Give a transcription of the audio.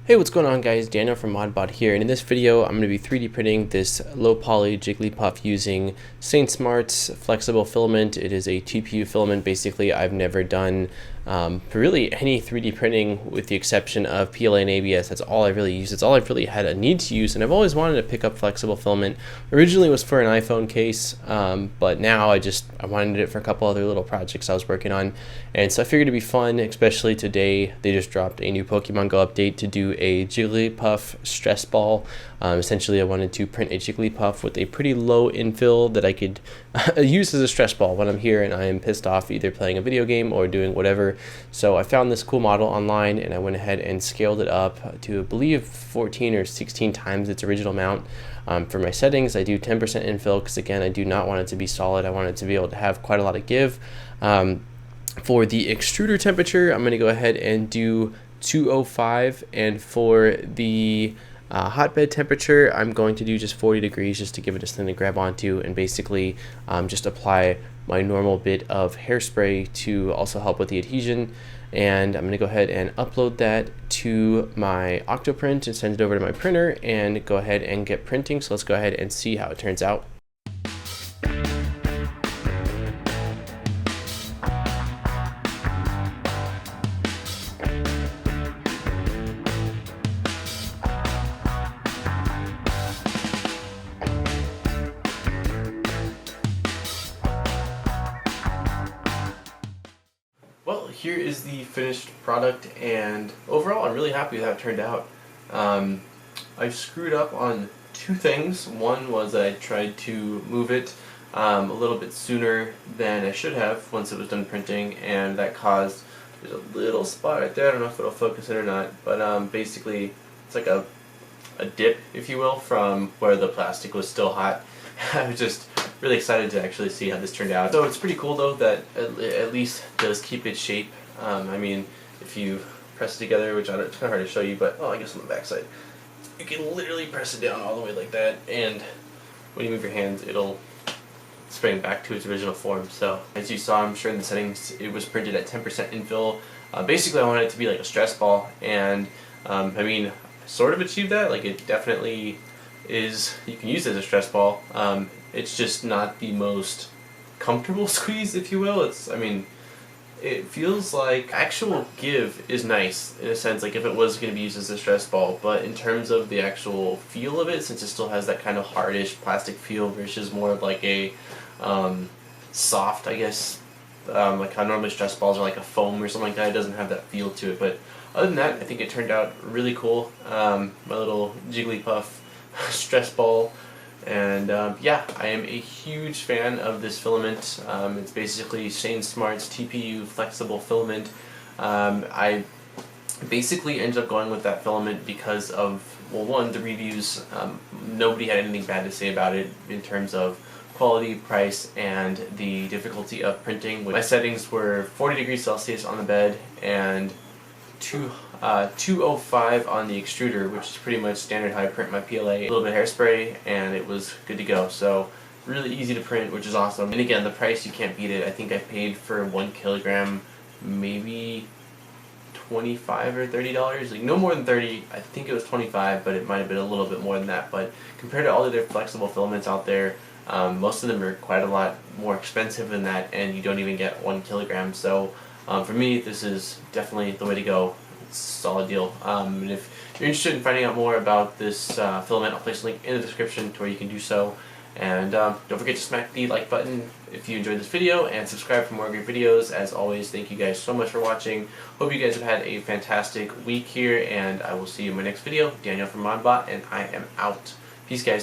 Hey, what's going on guys? Daniel from ModBot here, and in this video I'm going to be 3D printing this low poly Jigglypuff using Saint Smart's flexible filament. It is a TPU filament. Basically, I've never done really any 3D printing with the exception of PLA and ABS. That's all I really use. It's all I've really had a need to use, and I've always wanted to pick up flexible filament. Originally it was for an iPhone case, but now I wanted it for a couple other little projects I was working on, and so I figured it'd be fun, especially today. They just dropped a new Pokemon Go update to do a Jigglypuff stress ball. Essentially, I wanted to print a Jigglypuff with a pretty low infill that I could use as a stress ball when I'm here and I am pissed off either playing a video game or doing whatever. So I found this cool model online and I went ahead and scaled it up to, I believe, 14 or 16 times its original amount. For my settings, I do 10% infill because, again, I do not want it to be solid. I want it to be able to have quite a lot of give. For the extruder temperature, I'm going to go ahead and do 205, and for the hotbed temperature, I'm going to do just 40 degrees just to give it a something to grab onto, and basically just apply my normal bit of hairspray to also help with the adhesion. And I'm going to go ahead and upload that to my Octoprint and send it over to my printer and go ahead and get printing. So let's go ahead and see how it turns out. Well, here is the finished product, and overall I'm really happy with how it turned out. I screwed up on two things. One was that I tried to move it a little bit sooner than I should have once it was done printing, and that caused, there's a little spot right there, I don't know if it'll focus it or not, but basically it's like a dip, if you will, from where the plastic was still hot. I was just really excited to actually see how this turned out. So it's pretty cool though that at least does keep its shape. I mean, if you press it together, which it's kind of hard to show you, but I guess on the back side, you can literally press it down all the way like that, and when you move your hands, it'll spring back to its original form. So as you saw, I'm sure in the settings, it was printed at 10% infill. Basically, I wanted it to be like a stress ball, and I mean, sort of achieved that. Like, it definitely is, you can use it as a stress ball. It's just not the most comfortable squeeze, if you will. I mean, it feels like actual give is nice in a sense, like if it was going to be used as a stress ball, but in terms of the actual feel of it, since it still has that kind of hardish plastic feel versus more of like a soft, I guess, like how normally stress balls are like a foam or something like that, it doesn't have that feel to it. But other than that, I think it turned out really cool. My little Jigglypuff stress ball, and yeah, I am a huge fan of this filament. It's basically Saint Smart's TPU flexible filament. I basically ended up going with that filament because of, well, one, the reviews. Nobody had anything bad to say about it in terms of quality, price, and the difficulty of printing. My settings were 40 degrees Celsius on the bed and 205 on the extruder, which is pretty much standard how I print my PLA. A little bit of hairspray and it was good to go. So really easy to print, which is awesome. And again, the price, you can't beat it. I think I paid for 1 kilogram maybe $25 or $30, like no more than 30. I think it was 25, but it might have been a little bit more than that. But compared to all the other flexible filaments out there, most of them are quite a lot more expensive than that, and you don't even get 1 kilogram. So for me, this is definitely the way to go. It's a solid deal. And if you're interested in finding out more about this filament, I'll place a link in the description to where you can do so. And don't forget to smack the like button if you enjoyed this video, and subscribe for more great videos. As always, thank you guys so much for watching. Hope you guys have had a fantastic week here, and I will see you in my next video. Daniel from ModBot, and I am out. Peace, guys.